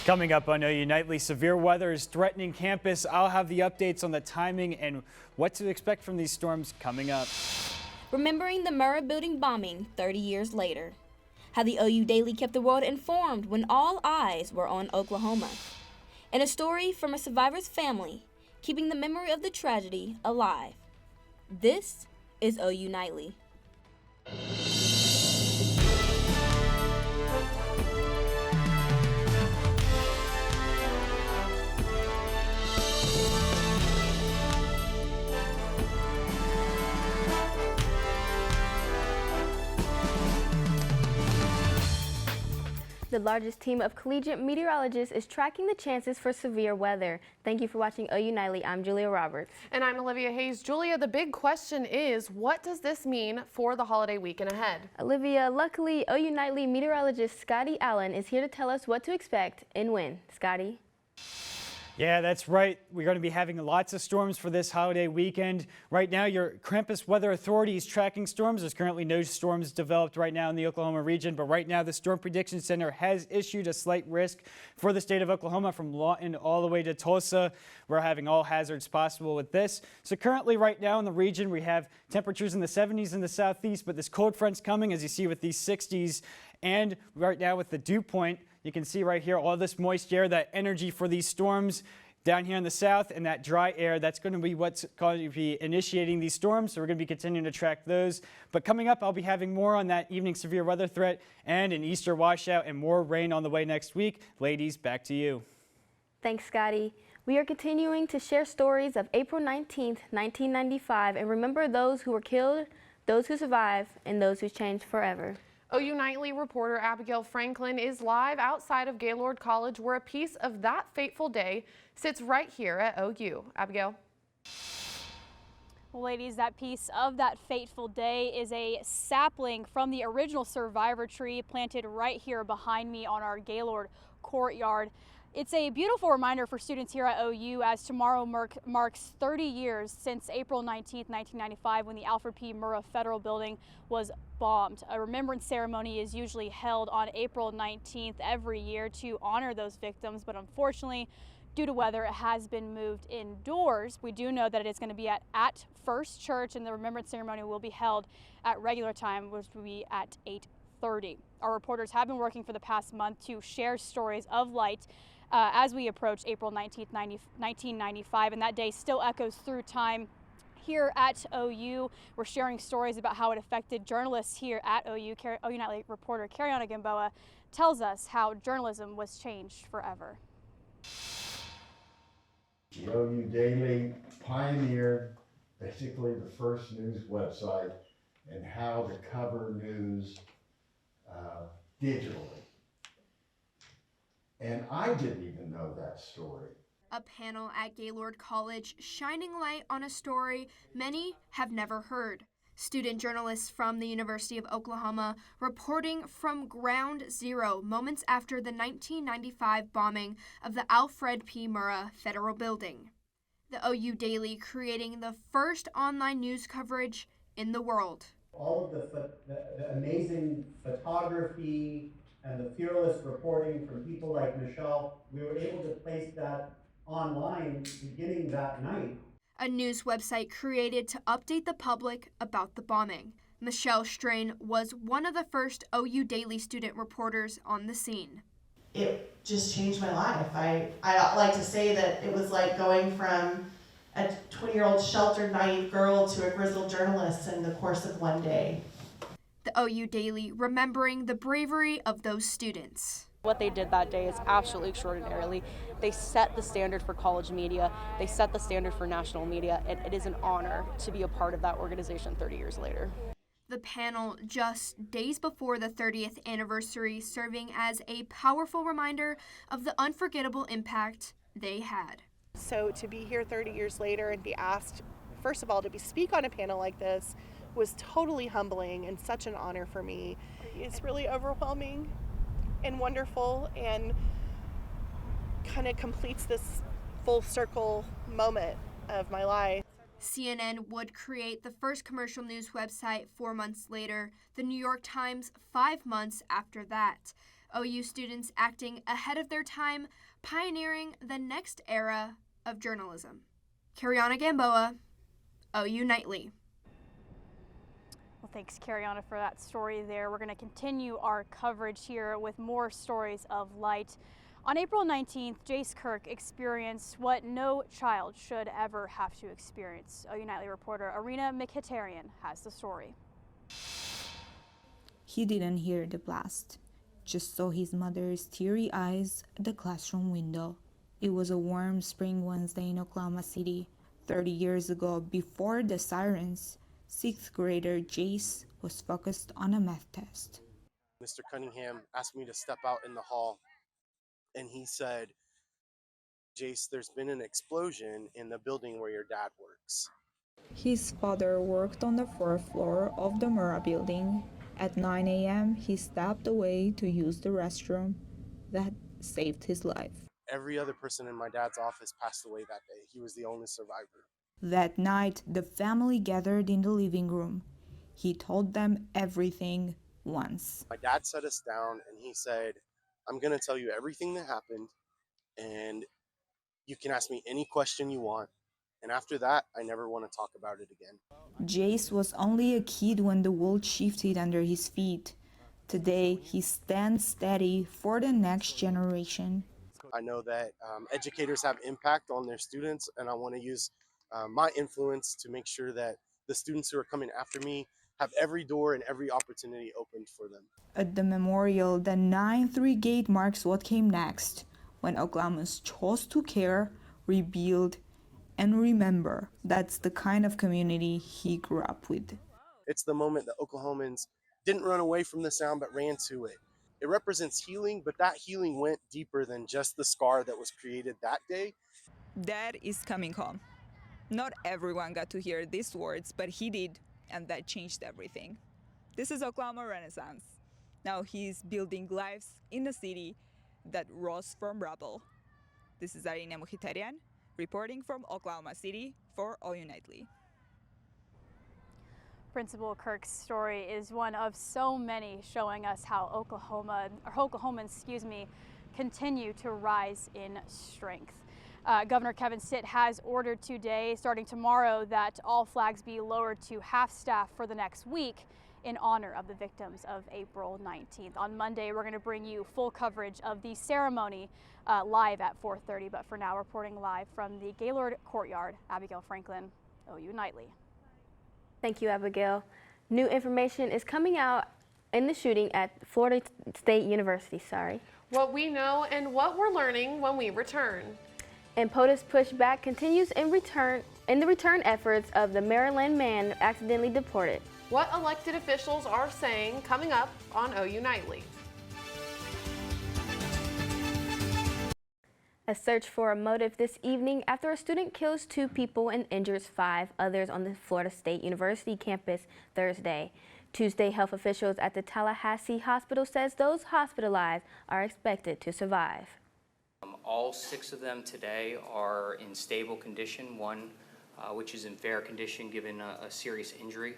Coming up on OU Nightly, severe weather is threatening campus. I'll have the updates on the timing and what to expect from these storms coming up. Remembering the Murrah building bombing 30 years later. How the OU Daily kept the world informed when all eyes were on Oklahoma. And a story from a survivor's family, keeping the memory of the tragedy alive. This is OU Nightly. The largest team of collegiate meteorologists is tracking the chances for severe weather. Thank you for watching OU Nightly. I'm Julia Roberts. And I'm Olivia Hayes. Julia, the big question is, what does this mean for the holiday weekend ahead? Olivia, luckily, OU Nightly meteorologist Scotty Allen is here to tell us what to expect and when. Scotty? Yeah, that's right. We're going to be having lots of storms for this holiday weekend. Right now, your Campus Weather Authority is tracking storms. There's currently no storms developed right now in the Oklahoma region, but right now the Storm Prediction Center has issued a slight risk for the state of Oklahoma from Lawton all the way to Tulsa. We're having all hazards possible with this. So currently right now in the region, we have temperatures in the 70s in the southeast, but this cold front's coming, as you see with these 60s. And right now with the dew point, you can see right here all this moist air, that energy for these storms down here in the south, and that dry air, that's going to be what's going to be initiating these storms. So we're going to be continuing to track those. But coming up, I'll be having more on that evening severe weather threat and an Easter washout and more rain on the way next week. Ladies, back to you. Thanks, Scotty. We are continuing to share stories of April 19th, 1995, and remember those who were killed, those who survived, and those who changed forever. OU Nightly reporter Abigail Franklin is live outside of Gaylord College, where a piece of that fateful day sits right here at OU. Abigail. Well, ladies, that piece of that fateful day is a sapling from the original survivor tree planted right here behind me on our Gaylord courtyard. It's a beautiful reminder for students here at OU, as tomorrow marks 30 years since April 19th, 1995, when the Alfred P. Murrah Federal Building was bombed. A remembrance ceremony is usually held on April 19th every year to honor those victims, but unfortunately, due to weather, it has been moved indoors. We do know that it is going to be at First Church, and the remembrance ceremony will be held at regular time, which will be at 8:30. Our reporters have been working for the past month to share stories of light as we approach April 19th, 1995, and that day still echoes through time. Here at OU, we're sharing stories about how it affected journalists here at OU. OU Nightly reporter Cariana Gamboa tells us how journalism was changed forever. The OU Daily pioneered basically the first news website and how to cover news digitally. And I didn't even know that story. A panel at Gaylord College shining light on a story many have never heard. Student journalists from the University of Oklahoma reporting from ground zero moments after the 1995 bombing of the Alfred P. Murrah Federal Building. The OU Daily creating the first online news coverage in the world. All of the amazing photography and the fearless reporting from people like Michelle, we were able to place that online beginning that night. A news website created to update the public about the bombing. Michelle Strain was one of the first OU Daily student reporters on the scene. It just changed my life. I like to say that it was like going from a 20-year-old sheltered, naive girl to a grizzled journalist in the course of one day. The OU Daily remembering the bravery of those students. What they did that day is absolutely extraordinary. They set the standard for college media. They set the standard for national media, and it is an honor to be a part of that organization 30 years later. The panel just days before the 30th anniversary, serving as a powerful reminder of the unforgettable impact they had. So to be here 30 years later and be asked, first of all, to speak on a panel like this was totally humbling and such an honor for me. It's really overwhelming and wonderful, and kind of completes this full circle moment of my life. CNN would create the first commercial news website 4 months later, the New York Times 5 months after that. OU students acting ahead of their time, pioneering the next era of journalism. Cariana Gamboa, OU Nightly. Well, thanks, Cariana, for that story there. We're going to continue our coverage here with more stories of light. On April 19th, Jace Kirk experienced what no child should ever have to experience. OU Nightly reporter Arena Mkhitaryan has the story. He didn't hear the blast, just saw his mother's teary eyes at the classroom window. It was a warm spring Wednesday in Oklahoma City. 30 years ago, before the sirens, 6th grader Jace was focused on a math test. Mr. Cunningham asked me to step out in the hall, and he said, "Jace, there's been an explosion in the building where your dad works." His father worked on the 4th floor of the Murrah building. At 9 a.m., he stepped away to use the restroom. That saved his life. Every other person in my dad's office passed away that day. He was the only survivor. That night, the family gathered in the living room. He told them everything once. My dad sat us down and he said, "I'm going to tell you everything that happened, and you can ask me any question you want. And after that, I never want to talk about it again." Jace was only a kid when the world shifted under his feet. Today, he stands steady for the next generation. I know that educators have impact on their students, and I want to use my influence to make sure that the students who are coming after me have every door and every opportunity opened for them. At the memorial, the 9-3 gate marks what came next, when Oklahomans chose to care, rebuild, and remember. That's the kind of community he grew up with. It's the moment that Oklahomans didn't run away from the sound but ran to it. It represents healing, but that healing went deeper than just the scar that was created that day. Dad is coming home. Not everyone got to hear these words, but he did, and that changed everything. This is Oklahoma Renaissance. Now he's building lives in a city that rose from rubble. This is Arina Mkhitaryan, reporting from Oklahoma City for OU Nightly. Principal Kirk's story is one of so many, showing us how Oklahomans, continue to rise in strength. Governor Kevin Stitt has ordered today, starting tomorrow, that all flags be lowered to half-staff for the next week in honor of the victims of April 19th. On Monday, we're going to bring you full coverage of the ceremony live at 4:30. But for now, reporting live from the Gaylord Courtyard, Abigail Franklin, OU Nightly. Thank you, Abigail. New information is coming out in the shooting at Florida State University. What we know and what we're learning when we return. And POTUS pushback continues in the return efforts of the Maryland man accidentally deported. What elected officials are saying coming up on OU Nightly. A search for a motive this evening after a student kills 2 people and injures 5 others on the Florida State University campus Thursday. Tuesday, health officials at the Tallahassee Hospital says those hospitalized are expected to survive. All 6 of them today are in stable condition, one which is in fair condition given a serious injury.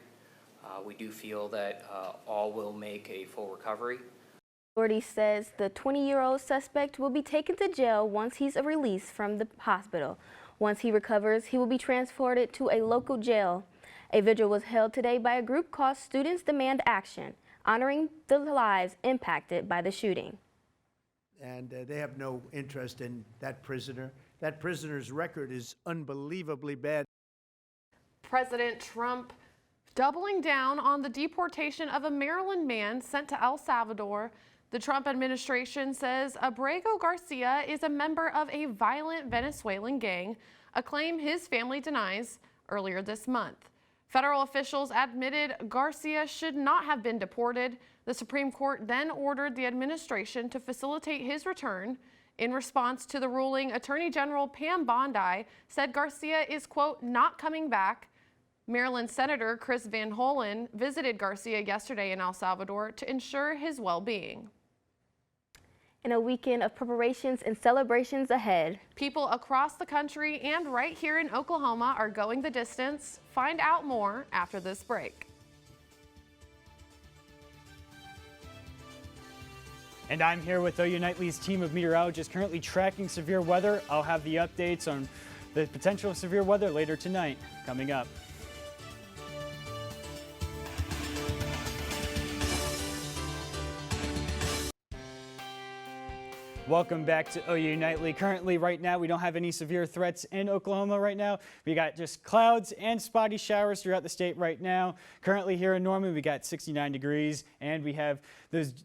We do feel that all will make a full recovery. Authorities says the 20-year-old suspect will be taken to jail once he's released from the hospital. Once he recovers, he will be transported to a local jail. A vigil was held today by a group called Students Demand Action, honoring the lives impacted by the shooting. And they have no interest in that prisoner. That prisoner's record is unbelievably bad. President Trump doubling down on the deportation of a Maryland man sent to El Salvador. The Trump administration says Abrego Garcia is a member of a violent Venezuelan gang, a claim his family denies earlier this month. Federal officials admitted Garcia should not have been deported. The Supreme Court then ordered the administration to facilitate his return. In response to the ruling, Attorney General Pam Bondi said Garcia is, quote, not coming back. Maryland Senator Chris Van Hollen visited Garcia yesterday in El Salvador to ensure his well-being. In a weekend of preparations and celebrations ahead. People across the country and right here in Oklahoma are going the distance. Find out more after this break. And I'm here with OU Nightly's team of meteorologists currently tracking severe weather. I'll have the updates on the potential of severe weather later tonight coming up. Welcome back to OU Nightly. Currently, right now, we don't have any severe threats in Oklahoma right now. We got just clouds and spotty showers throughout the state right now. Currently here in Norman, we got 69 degrees, and we have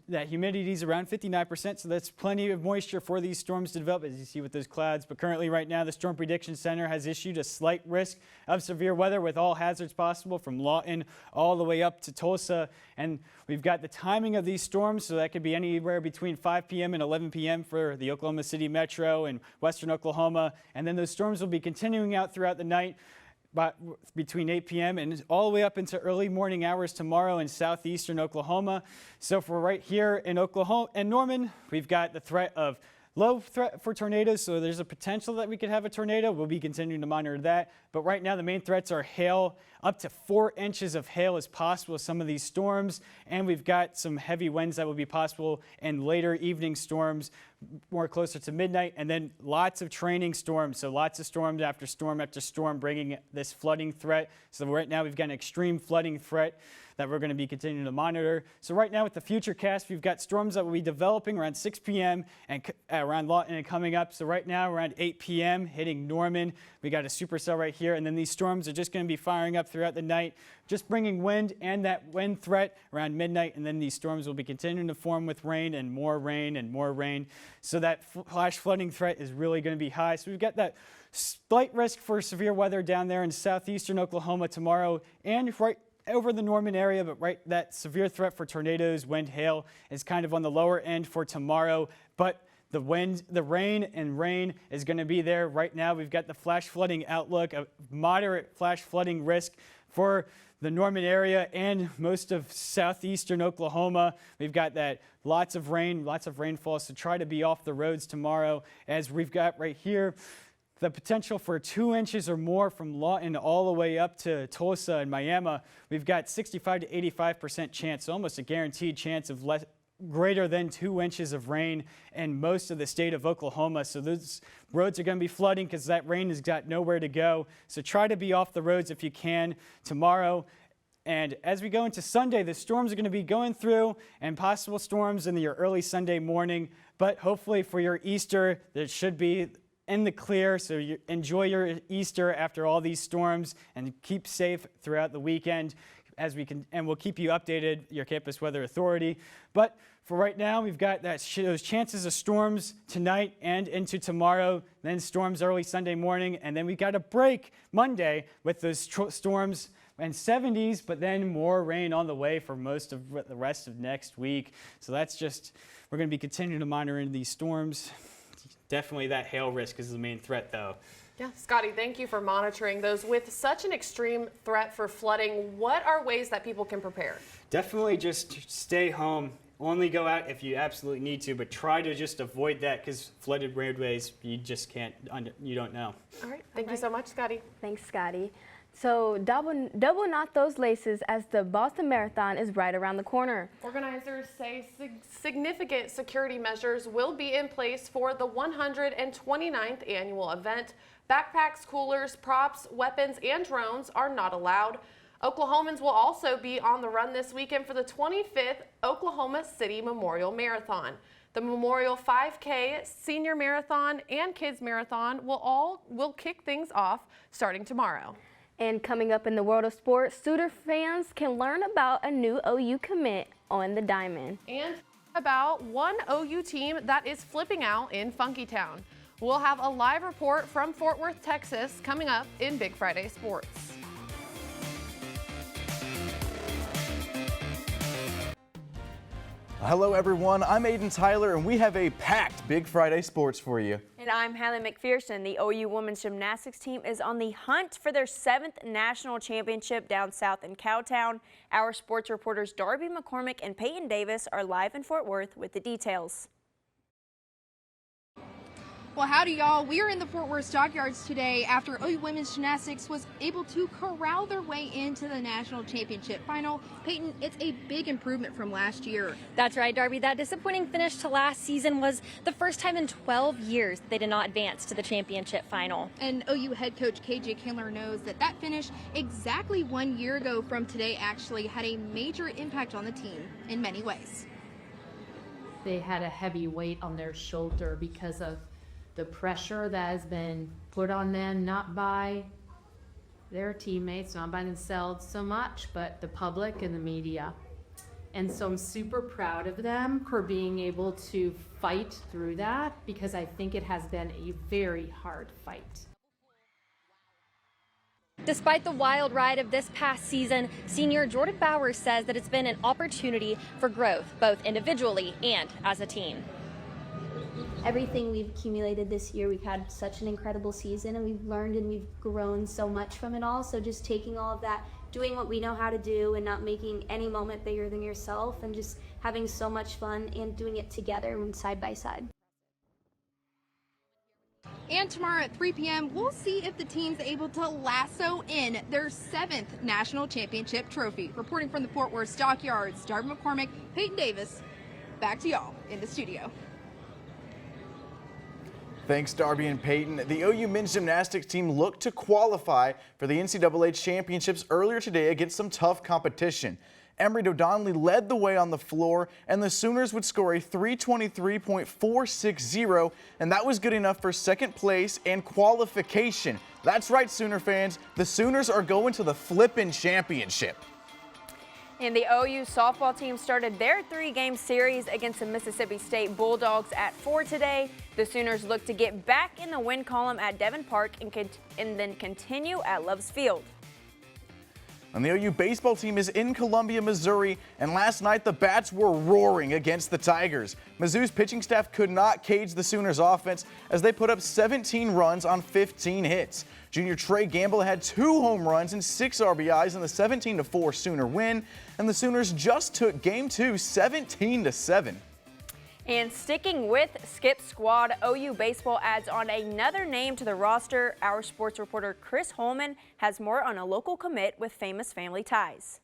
that humidity is around 59%, so that's plenty of moisture for these storms to develop, as you see with those clouds. But currently right now, the Storm Prediction Center has issued a slight risk of severe weather with all hazards possible from Lawton all the way up to Tulsa. And we've got the timing of these storms, so that could be anywhere between 5 p.m. and 11 p.m. for the Oklahoma City Metro and western Oklahoma. And then those storms will be continuing out throughout the night between 8 p.m. and all the way up into early morning hours tomorrow in southeastern Oklahoma. So for right here in Oklahoma and Norman, we've got the threat of low threat for tornadoes, so there's a potential that we could have a tornado. We'll be continuing to monitor that. But right now, the main threats are hail. Up to 4 inches of hail is possible with some of these storms. And we've got some heavy winds that will be possible in later evening storms, more closer to midnight. And then lots of training storms. So lots of storms after storm, bringing this flooding threat. So right now, we've got an extreme flooding threat that we're going to be continuing to monitor. So right now with the future cast, we've got storms that will be developing around 6 p.m. and around Lawton and coming up. So right now around 8 p.m. hitting Norman. We got a supercell right here, and then these storms are just going to be firing up throughout the night, just bringing wind and that wind threat around midnight, and then these storms will be continuing to form with rain and more rain and more rain. So that flash flooding threat is really going to be high. So we've got that slight risk for severe weather down there in southeastern Oklahoma tomorrow and right over the Norman area, but right, that severe threat for tornadoes, wind, hail is kind of on the lower end for tomorrow. But the wind, the rain is going to be there. Right now, we've got the flash flooding outlook, a moderate flash flooding risk for the Norman area and most of southeastern Oklahoma. We've got that lots of rainfall, so try to be off the roads tomorrow, as we've got right here the potential for 2 inches or more from Lawton all the way up to Tulsa and Miami. We've got 65 to 85% chance, so almost a guaranteed chance of greater than 2 inches of rain in most of the state of Oklahoma. So those roads are going to be flooding because that rain has got nowhere to go. So try to be off the roads if you can tomorrow. And as we go into Sunday, the storms are going to be going through, and possible storms in your early Sunday morning. But hopefully for your Easter, there should be in the clear, so you enjoy your Easter after all these storms and keep safe throughout the weekend as we can, and we'll keep you updated, your campus weather authority. But for right now, we've got those chances of storms tonight and into tomorrow, then storms early Sunday morning, and then we got a break Monday with those storms and 70s, but then more rain on the way for most of the rest of next week. So that's just, we're going to be continuing to monitor these storms. Definitely that hail risk is the main threat, though. Yeah, Scotty, thank you for monitoring those. With such an extreme threat for flooding, what are ways that people can prepare? Definitely just stay home. Only go out if you absolutely need to, but try to just avoid that because flooded roadways, you just can't, you don't know. All right, thank you so much, Scotty. Thanks, Scotty. So double knot those laces as the Boston Marathon is right around the corner. Organizers say significant security measures will be in place for the 129th annual event. Backpacks, coolers, props, weapons, and drones are not allowed. Oklahomans will also be on the run this weekend for the 25th Oklahoma City Memorial Marathon. The Memorial 5K, Senior Marathon, and Kids Marathon will kick things off starting tomorrow. And coming up in the world of sports, Suter fans can learn about a new OU commit on the diamond. And about one OU team that is flipping out in Funkytown. We'll have a live report from Fort Worth, Texas, coming up in Big Friday Sports. Hello everyone, I'm Aiden Tyler and we have a packed Big Friday Sports for you. And I'm Hallie McPherson. The OU women's gymnastics team is on the hunt for their 7th national championship down south in Cowtown. Our sports reporters Darby McCormick and Peyton Davis are live in Fort Worth with the details. Well, howdy, y'all. We are in the Fort Worth Stockyards today after OU Women's Gymnastics was able to corral their way into the national championship final. Peyton, it's a big improvement from last year. That's right, Darby. That disappointing finish to last season was the first time in 12 years they did not advance to the championship final. And OU head coach KJ Kindler knows that finish exactly 1 year ago from today actually had a major impact on the team in many ways. They had a heavy weight on their shoulder because of the pressure that has been put on them, not by their teammates, not by themselves so much, but the public and the media. And so I'm super proud of them for being able to fight through that, because I think it has been a very hard fight. Despite the wild ride of this past season, senior Jordan Bowers says that it's been an opportunity for growth, both individually and as a team. Everything we've accumulated this year, we've had such an incredible season, and we've learned and we've grown so much from it all. So just taking all of that, doing what we know how to do and not making any moment bigger than yourself, and just having so much fun and doing it together and side by side. And tomorrow at 3 p.m., we'll see if the team's able to lasso in their 7th national championship trophy. Reporting from the Fort Worth Stockyards, Darby McCormick, Peyton Davis. Back to y'all in the studio. Thanks, Darby and Peyton. The OU men's gymnastics team looked to qualify for the NCAA championships earlier today against some tough competition. Emery Donnelly led the way on the floor, and the Sooners would score a 323.460, and that was good enough for second place and qualification. That's right, Sooner fans. The Sooners are going to the flippin' championship. And the OU softball team started their 3-game series against the Mississippi State Bulldogs at 4 today. The Sooners look to get back in the win column at Devon Park and then continue at Loves Field. And the OU baseball team is in Columbia, Missouri, and last night the bats were roaring against the Tigers. Mizzou's pitching staff could not cage the Sooners' offense as they put up 17 runs on 15 hits. Junior Trey Gamble had 2 home runs and 6 RBIs in the 17-4 Sooner win, and the Sooners just took Game 2 17-7. And sticking with Skip Squad, OU baseball adds on another name to the roster. Our sports reporter Chris Holman has more on a local commit with famous family ties.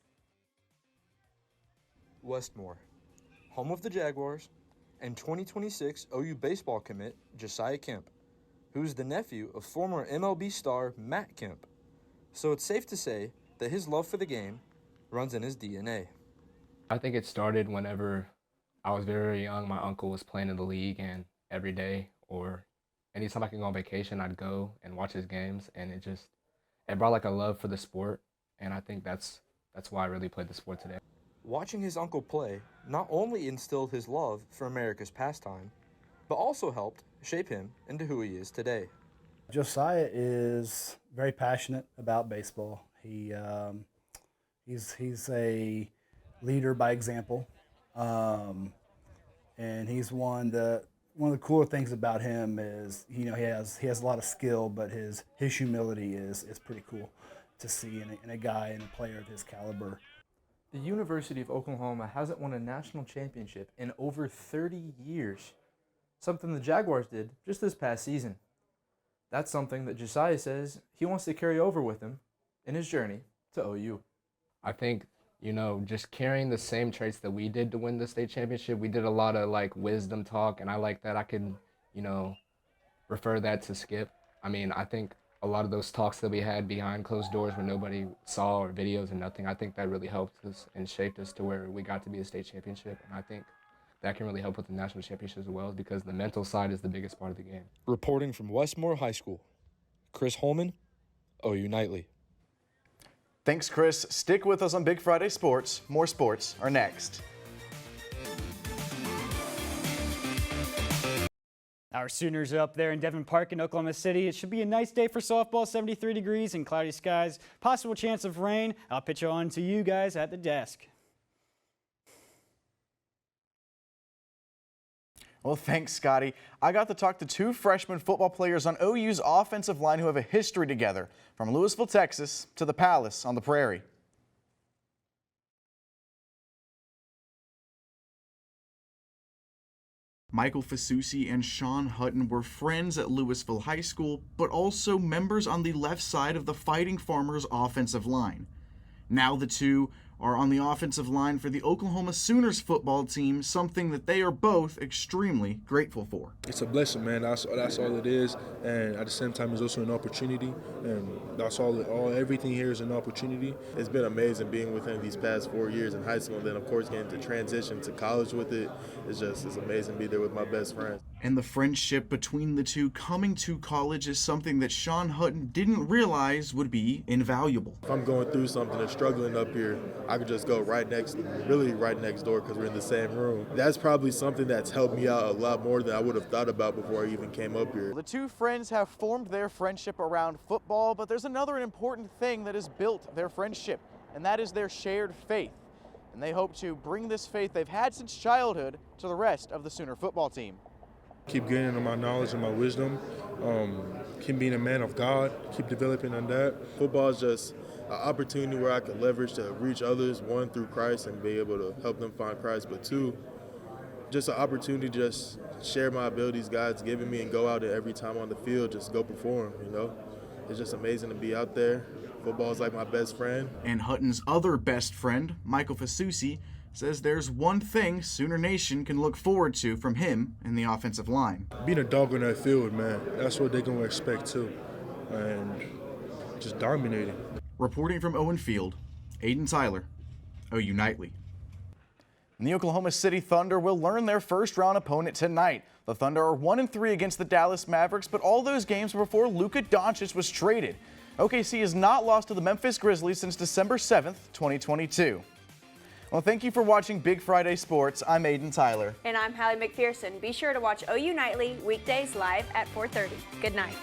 Westmore, home of the Jaguars, and 2026 OU baseball commit Josiah Kemp, who's the nephew of former MLB star Matt Kemp. So it's safe to say that his love for the game runs in his DNA. I think it started whenever I was very young. My uncle was playing in the league, and every day or anytime I could go on vacation, I'd go and watch his games, and it brought like a love for the sport, and I think that's why I really played the sport today. Watching his uncle play not only instilled his love for America's pastime, but also helped shape him into who he is today. Josiah is very passionate about baseball. He's a leader by example. And he's one of the cooler things about him is, he has a lot of skill, but his humility is pretty cool to see in a guy and a player of his caliber. The University of Oklahoma hasn't won a national championship in over 30 years, something the Jaguars did just this past season. That's something that Josiah says he wants to carry over with him in his journey to OU. I think, just carrying the same traits that we did to win the state championship. We did a lot of wisdom talk, and I like that. I could, refer that to Skip. I think a lot of those talks that we had behind closed doors where nobody saw or videos and nothing, I think that really helped us and shaped us to where we got to be a state championship. And I think that can really help with the national championship as well, because the mental side is the biggest part of the game. Reporting from Westmore High School, Chris Holman, OU Nightly. Thanks, Chris. Stick with us on Big Friday Sports. More sports are next. Our Sooners are up there in Devon Park in Oklahoma City. It should be a nice day for softball, 73 degrees and cloudy skies. Possible chance of rain. I'll pitch it on to you guys at the desk. Well, thanks, Scotty. I got to talk to 2 freshman football players on OU's offensive line who have a history together, from Louisville, Texas, to the Palace on the Prairie. Michael Fasusi and Sean Hutton were friends at Louisville High School, but also members on the left side of the Fighting Farmers offensive line. Now the two are on the offensive line for the Oklahoma Sooners football team, something that they are both extremely grateful for. It's a blessing, man. That's all it is, and at the same time, it's also an opportunity, and that's everything here is an opportunity. It's been amazing being with him these past 4 years in high school, and then of course getting to transition to college with it. It's amazing to be there with my best friends. And the friendship between the two coming to college is something that Sean Hutton didn't realize would be invaluable. If I'm going through something and struggling up here, I could just go right next door because we're in the same room. That's probably something that's helped me out a lot more than I would have thought about before I even came up here. The two friends have formed their friendship around football, but there's another important thing that has built their friendship, and that is their shared faith. And they hope to bring this faith they've had since childhood to the rest of the Sooner football team. Keep gaining on my knowledge and my wisdom, keep being a man of God, keep developing on that. Football is just an opportunity where I can leverage to reach others, one, through Christ and be able to help them find Christ, but two, just an opportunity to just share my abilities God's given me and go out there every time on the field, just go perform, you know. It's just amazing to be out there. Football is like my best friend. And Hutton's other best friend, Michael Fasusi, says there's one thing Sooner Nation can look forward to from him in the offensive line. Being a dog on that field, man, that's what they're going to expect too, and just dominating. Reporting from Owen Field, Aiden Tyler, OU Nightly. And the Oklahoma City Thunder will learn their first-round opponent tonight. The Thunder are 1-3 against the Dallas Mavericks, but all those games were before Luka Doncic was traded. OKC has not lost to the Memphis Grizzlies since December 7th, 2022. Well, thank you for watching Big Friday Sports. I'm Aiden Tyler. And I'm Hallie McPherson. Be sure to watch OU Nightly weekdays live at 4:30. Good night.